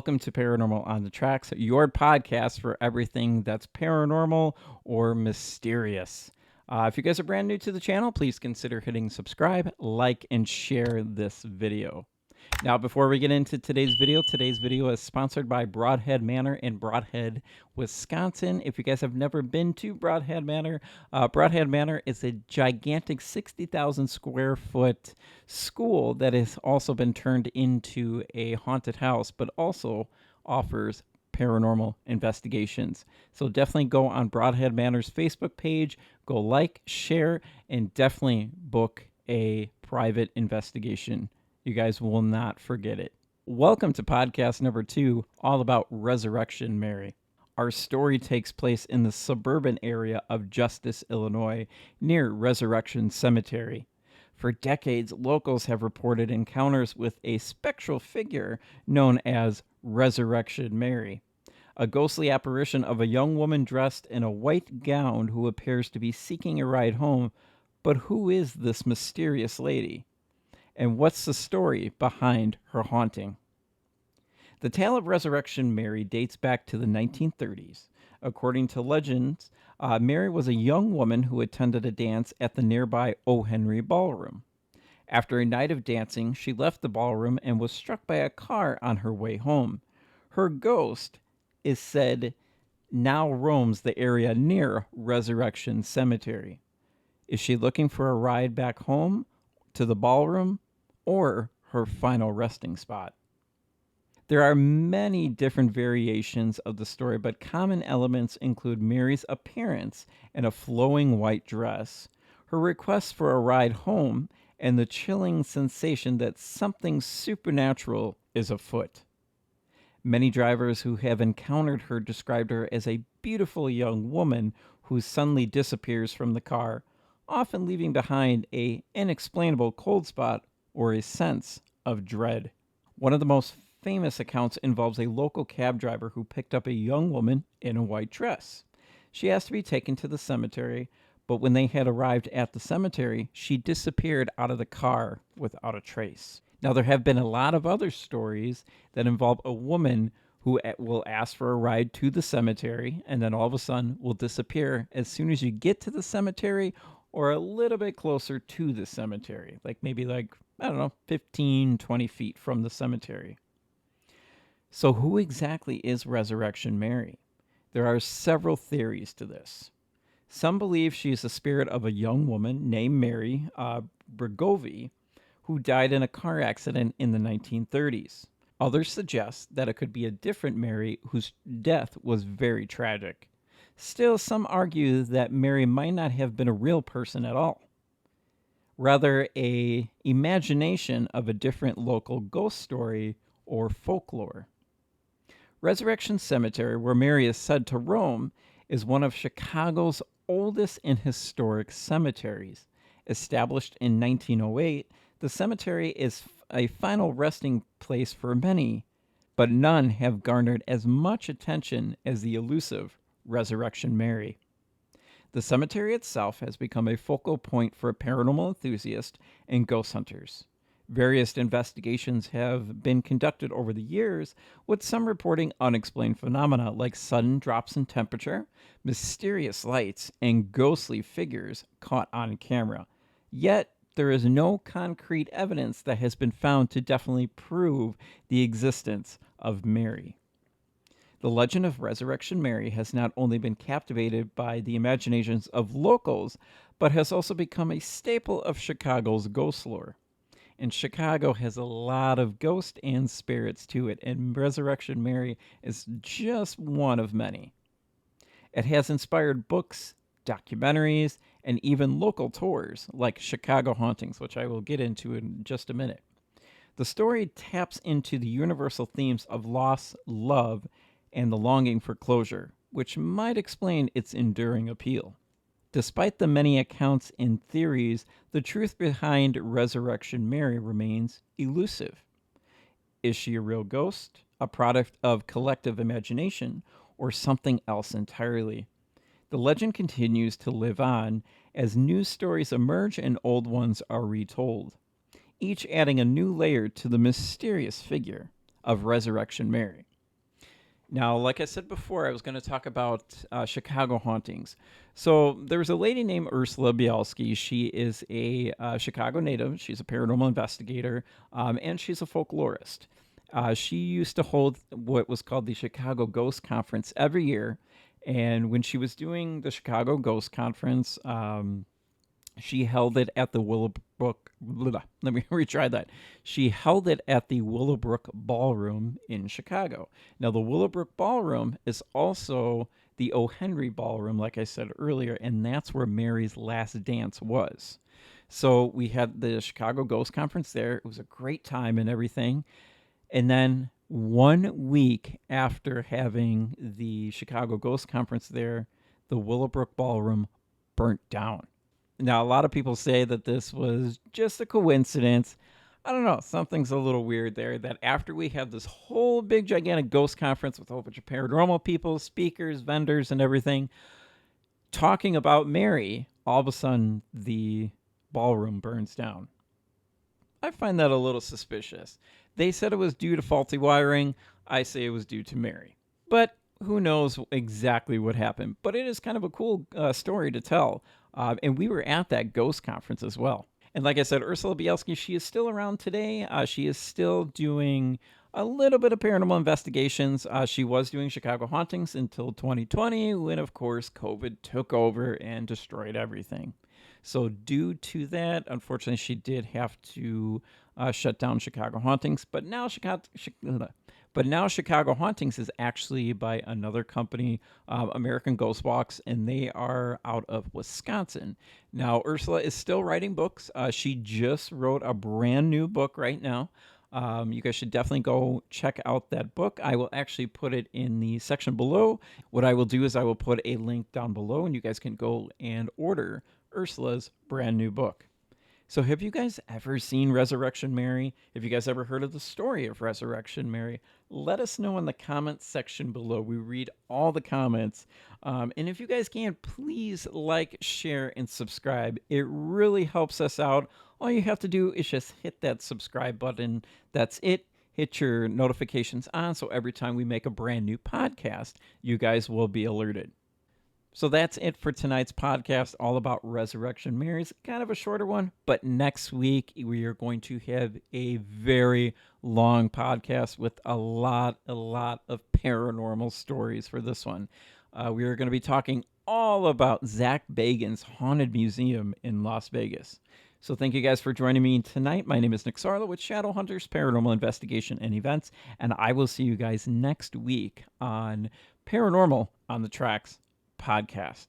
welcome to Paranormal on the Tracks, your podcast for everything that's paranormal or mysterious. If you guys are brand new to the channel, please consider hitting subscribe, like, and share this video. Now, before we get into today's video is sponsored by Broadhead Manor in Broadhead, Wisconsin. If you guys have never been to Broadhead Manor is a gigantic 60,000 square foot school that has also been turned into a haunted house, but also offers paranormal investigations. So definitely go on Broadhead Manor's Facebook page, go like, share, and definitely book a private investigation. You guys will not forget it. Welcome to podcast number 2, all about Resurrection Mary. Our story takes place in the suburban area of Justice, Illinois, near Resurrection Cemetery. For decades, locals have reported encounters with a spectral figure known as Resurrection Mary, a ghostly apparition of a young woman dressed in a white gown who appears to be seeking a ride home. But who is this mysterious lady? And what's the story behind her haunting? The tale of Resurrection Mary dates back to the 1930s. According to legends, Mary was a young woman who attended a dance at the nearby O. Henry Ballroom. After a night of dancing, she left the ballroom and was struck by a car on her way home. Her ghost is said now roams the area near Resurrection Cemetery. Is she looking for a ride back home to the ballroom or her final resting spot? There are many different variations of the story, but common elements include Mary's appearance in a flowing white dress, her request for a ride home, and the chilling sensation that something supernatural is afoot. Many drivers who have encountered her described her as a beautiful young woman who suddenly disappears from the car, often leaving behind an inexplainable cold spot or a sense of dread. One of the most famous accounts involves a local cab driver who picked up a young woman in a white dress. She asked to be taken to the cemetery, but when they had arrived at the cemetery, she disappeared out of the car without a trace. Now, there have been a lot of other stories that involve a woman who will ask for a ride to the cemetery and then all of a sudden will disappear as soon as you get to the cemetery or a little bit closer to the cemetery, maybe I don't know, 15, 20 feet from the cemetery. So who exactly is Resurrection Mary? There are several theories to this. Some believe she is the spirit of a young woman named Mary Bregovi, who died in a car accident in the 1930s. Others suggest that it could be a different Mary whose death was very tragic. Still, some argue that Mary might not have been a real person at all, rather a imagination of a different local ghost story or folklore. Resurrection Cemetery, where Mary is said to roam, is one of Chicago's oldest and historic cemeteries. Established in 1908, the cemetery is a final resting place for many, but none have garnered as much attention as the elusive Resurrection Mary. The cemetery itself has become a focal point for paranormal enthusiasts and ghost hunters. Various investigations have been conducted over the years, with some reporting unexplained phenomena like sudden drops in temperature, mysterious lights, and ghostly figures caught on camera. Yet, there is no concrete evidence that has been found to definitely prove the existence of Mary. The legend of Resurrection Mary has not only been captivated by the imaginations of locals, but has also become a staple of Chicago's ghost lore. And Chicago has a lot of ghosts and spirits to it, and Resurrection Mary is just one of many. It has inspired books, documentaries, and even local tours like Chicago Hauntings, which I will get into in just a minute. The story taps into the universal themes of loss, love, and the longing for closure, which might explain its enduring appeal. Despite the many accounts and theories, the truth behind Resurrection Mary remains elusive. Is she a real ghost, a product of collective imagination, or something else entirely? The legend continues to live on as new stories emerge and old ones are retold, each adding a new layer to the mysterious figure of Resurrection Mary. Now, like I said before, I was going to talk about Chicago hauntings. So there's a lady named Ursula Bielski. She is a Chicago native. She's a paranormal investigator, and she's a folklorist. She used to hold what was called the Chicago Ghost Conference every year. And when she was doing the Chicago Ghost Conference, she held it at the Willowbrook. Let me retry that. She held it at the Willowbrook Ballroom in Chicago. Now, the Willowbrook Ballroom is also the O. Henry Ballroom, like I said earlier, and that's where Mary's last dance was. So we had the Chicago Ghost Conference there. It was a great time and everything. And then 1 week after having the Chicago Ghost Conference there, the Willowbrook Ballroom burnt down. Now, a lot of people say that this was just a coincidence. I don't know. Something's a little weird there. That after we had this whole big, gigantic ghost conference with a whole bunch of paranormal people, speakers, vendors, and everything, talking about Mary, all of a sudden the ballroom burns down. I find that a little suspicious. They said it was due to faulty wiring. I say it was due to Mary. But who knows exactly what happened. But it is kind of a cool story to tell. And we were at that ghost conference as well. And like I said, Ursula Bielski, she is still around today. She is still doing a little bit of paranormal investigations. She was doing Chicago hauntings until 2020, when, of course, COVID took over and destroyed everything. So due to that, unfortunately, she did have to shut down Chicago hauntings. But now Chicago Hauntings is actually by another company, American Ghost Walks, and they are out of Wisconsin. Now, Ursula is still writing books. She just wrote a brand new book right now. You guys should definitely go check out that book. I will actually put it in the section below. What I will do is I will put a link down below, and you guys can go and order Ursula's brand new book. So, have you guys ever seen Resurrection Mary? Have you guys ever heard of the story of Resurrection Mary? Let us know in the comments section below. We read all the comments. And if you guys can, please like, share, and subscribe. It really helps us out. All you have to do is just hit that subscribe button. That's it. Hit your notifications on so every time we make a brand new podcast, you guys will be alerted. So that's it for tonight's podcast, all about Resurrection Mary. It's kind of a shorter one, but next week we are going to have a very long podcast with a lot of paranormal stories for this one. We are going to be talking all about Zach Bagans' Haunted Museum in Las Vegas. So thank you guys for joining me tonight. My name is Nick Sarla with Shadow Hunters Paranormal Investigation and Events, and I will see you guys next week on Paranormal on the Tracks podcast.